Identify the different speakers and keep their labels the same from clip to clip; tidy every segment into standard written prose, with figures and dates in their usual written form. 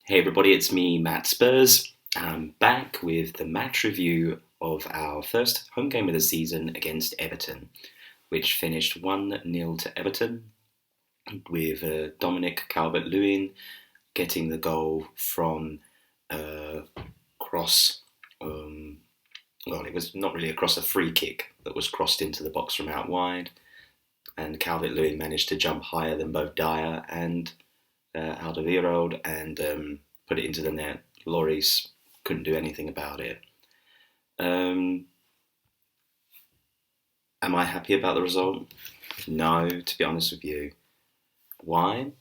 Speaker 1: Hey everybody, it's me, Matt Spurs. I'm back with the match review of our first home game of the season against Everton, which finished 1-0 to Everton, with Calvert Lewin getting the goal from a cross. Well, it was not really a cross, a free kick that was crossed into the box from out wide, and Calvert Lewin managed to jump higher than both Dyer and Alderweireld and put it into the net. Lloris couldn't do anything about it. Am I happy about the result? No, to be honest with you. Why?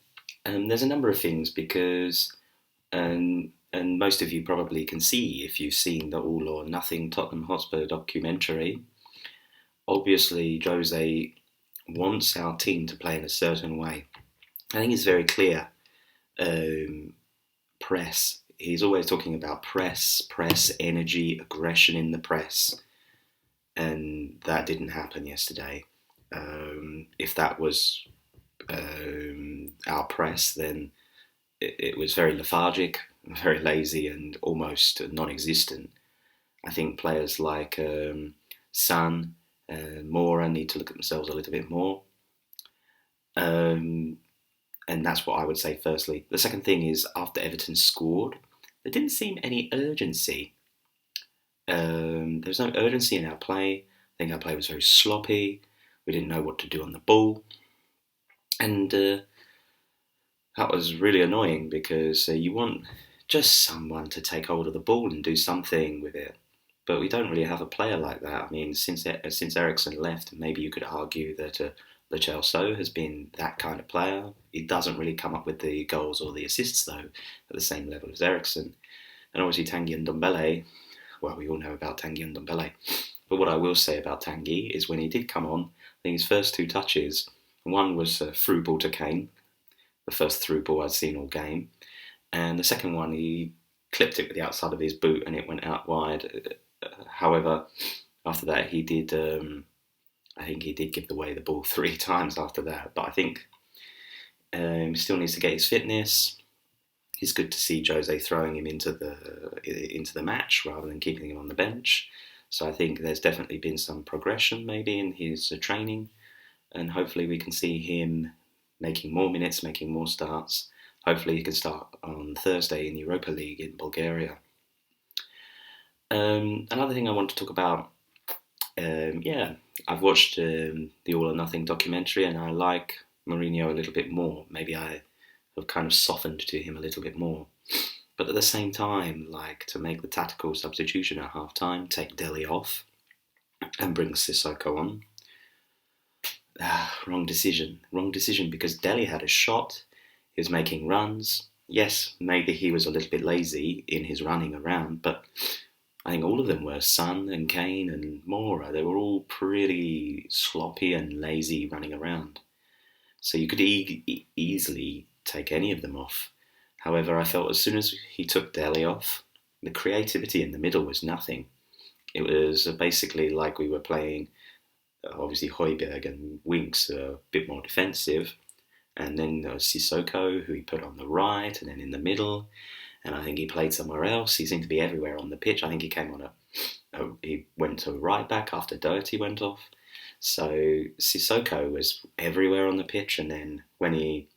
Speaker 1: There's a number of things because, and most of you probably can see if you've seen the All or Nothing Tottenham Hotspur documentary. Obviously, Jose wants our team to play in a certain way. I think it's very clear. Press. He's always talking about press, energy, aggression in the press. And that didn't happen yesterday. If that was our press, then it was very lethargic, very lazy, and almost non-existent. I think players like Son and Mora need to look at themselves a little bit more. And that's what I would say firstly. The second thing is, after Everton scored, there didn't seem any urgency. There was no urgency in our play. I think our play was very sloppy. We didn't know what to do on the ball. And that was really annoying because you want just someone to take hold of the ball and do something with it. But we don't really have a player like that. I mean, since Eriksen left, maybe you could argue that Lo Celso has been that kind of player. He doesn't really come up with the goals or the assists, though, at the same level as Eriksen. And obviously Tanguy Ndombele, well, we all know about Tanguy Ndombele. But what I will say about Tanguy is when he did come on, I think his first two touches, one was a through ball to Kane, the first through ball I'd seen all game. And the second one, he clipped it with the outside of his boot and it went out wide. However, after that, he did... I think he did give away the ball 3 times after that. But I think he still needs to get his fitness. It's good to see Jose throwing him into the match rather than keeping him on the bench. So I think there's definitely been some progression maybe in his training. And hopefully we can see him making more minutes, making more starts. Hopefully he can start on Thursday in Europa League in Bulgaria. Another thing I want to talk about, I've watched the All or Nothing documentary and I like Mourinho a little bit more. Maybe I have kind of softened to him a little bit more. But at the same time, like to make the tactical substitution at half-time, take Dele off and bring Sissoko on. Wrong decision because Dele had a shot, he was making runs. Yes, maybe he was a little bit lazy in his running around, but I think all of them were, Son and Kane and Mora. They were all pretty sloppy and lazy running around. So you could easily take any of them off. However, I felt as soon as he took Dele off, the creativity in the middle was nothing. It was basically like we were playing, obviously Højbjerg and Winks a bit more defensive, and then Sissoko, who he put on the right, and then in the middle. And I think he played somewhere else. He seemed to be everywhere on the pitch. I think he came on he went to right back after Doherty went off. So Sissoko was everywhere on the pitch. And then when he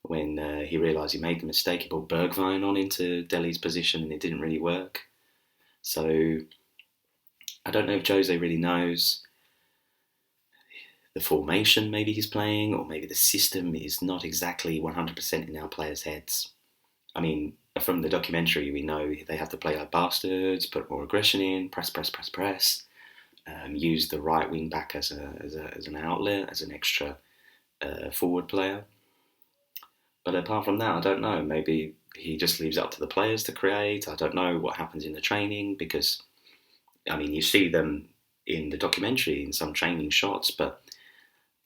Speaker 1: realised he made the mistake, he put Bergwijn on into Dele's position, and it didn't really work. So I don't know if Jose really knows the formation maybe he's playing, or maybe the system is not exactly 100% in our players' heads. I mean, from the documentary, we know they have to play like bastards, put more aggression in, press, use the right wing back as an outlet, as an extra forward player. But apart from that, I don't know. Maybe he just leaves it up to the players to create. I don't know what happens in the training because, I mean, you see them in the documentary in some training shots, but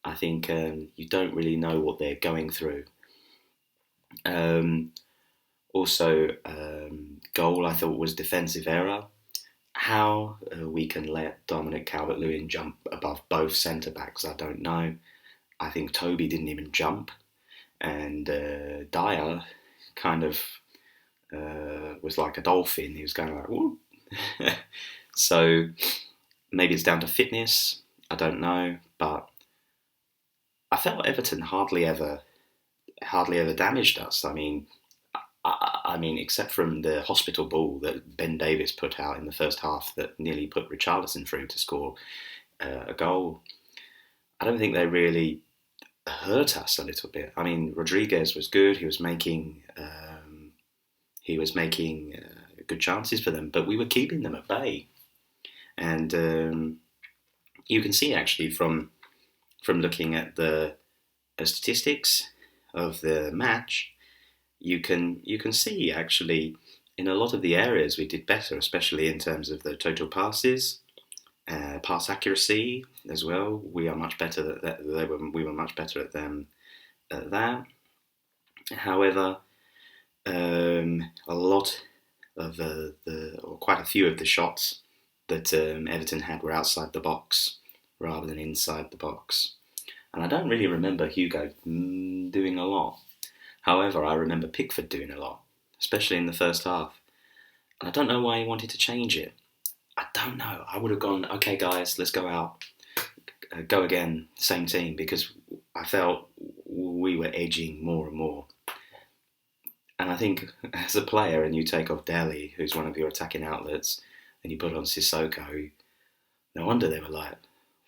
Speaker 1: I think you don't really know what they're going through. Also, goal I thought was defensive error. How we can let Dominic Calvert Lewin jump above both centre backs, I don't know. I think Toby didn't even jump, and Dyer kind of was like a dolphin. He was going like, whoop. So maybe it's down to fitness. I don't know, but I felt Everton hardly ever damaged us. I mean, except from the hospital ball that Ben Davies put out in the first half that nearly put Richarlison through to score a goal. I don't think they really hurt us a little bit. I mean, Rodriguez was good. He was making good chances for them, but we were keeping them at bay. And you can see actually from looking at the statistics of the match, you can see actually in a lot of the areas we did better, especially in terms of the total passes, pass accuracy as well. We are much better at that. We were much better at them at that. However, a lot of or quite a few of the shots that Everton had were outside the box rather than inside the box. And I don't really remember Hugo doing a lot. However, I remember Pickford doing a lot, especially in the first half. And I don't know why he wanted to change it. I don't know. I would have gone, okay, guys, let's go out, go again, same team, because I felt we were edging more and more. And I think as a player, and you take off Dele, who's one of your attacking outlets, and you put on Sissoko, no wonder they were like,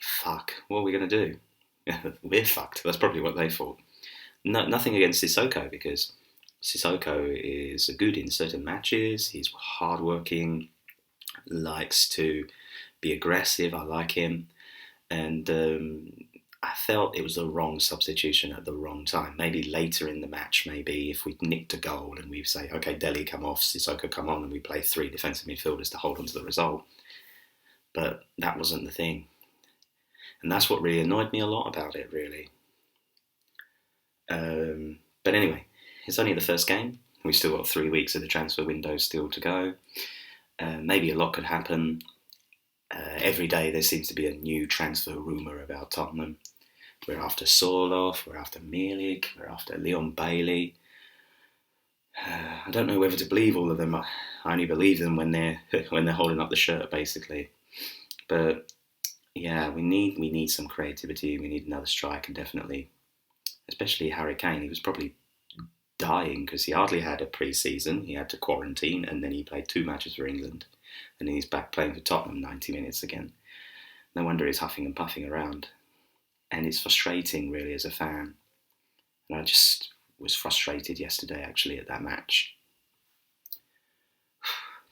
Speaker 1: fuck, what are we going to do? We're fucked. That's probably what they thought. No, nothing against Sissoko, because Sissoko is good in certain matches. He's hardworking, likes to be aggressive. I like him. And I felt it was the wrong substitution at the wrong time. Maybe later in the match, maybe if we nicked a goal and we say, okay, Dele come off, Sissoko come on, and we play three defensive midfielders to hold on to the result. But that wasn't the thing. And that's what really annoyed me a lot about it, really. But anyway, it's only the first game. We've still got 3 weeks of the transfer window still to go. Maybe a lot could happen. Every day there seems to be a new transfer rumour about Tottenham. We're after Sorloth, we're after Milik, we're after Leon Bailey. I don't know whether to believe all of them. I only believe them when they're holding up the shirt, basically. But yeah, we need some creativity. We need another striker, definitely. Especially Harry Kane. He was probably dying because he hardly had a pre-season. He had to quarantine, and then he played 2 matches for England, and then he's back playing for Tottenham 90 minutes again. No wonder he's huffing and puffing around. And it's frustrating, really, as a fan. And I just was frustrated yesterday, actually, at that match.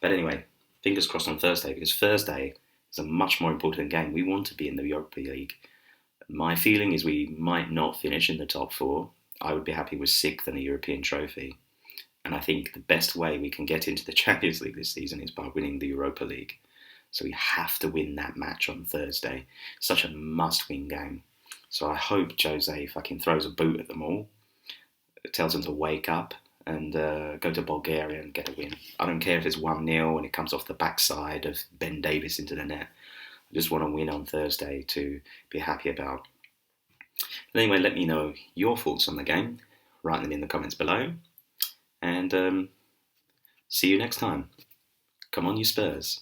Speaker 1: But anyway, fingers crossed on Thursday, because Thursday is a much more important game. We want to be in the Europa League. My feeling is we might not finish in the top 4. I would be happy with 6th in a European trophy. And I think the best way we can get into the Champions League this season is by winning the Europa League. So we have to win that match on Thursday. Such a must-win game. So I hope Jose fucking throws a boot at them all, tells them to wake up and go to Bulgaria and get a win. I don't care if it's 1-0 and it comes off the backside of Ben Davies into the net. I just want to win on Thursday to be happy about. But anyway, let me know your thoughts on the game. Write them in the comments below. And see you next time. Come on, you Spurs.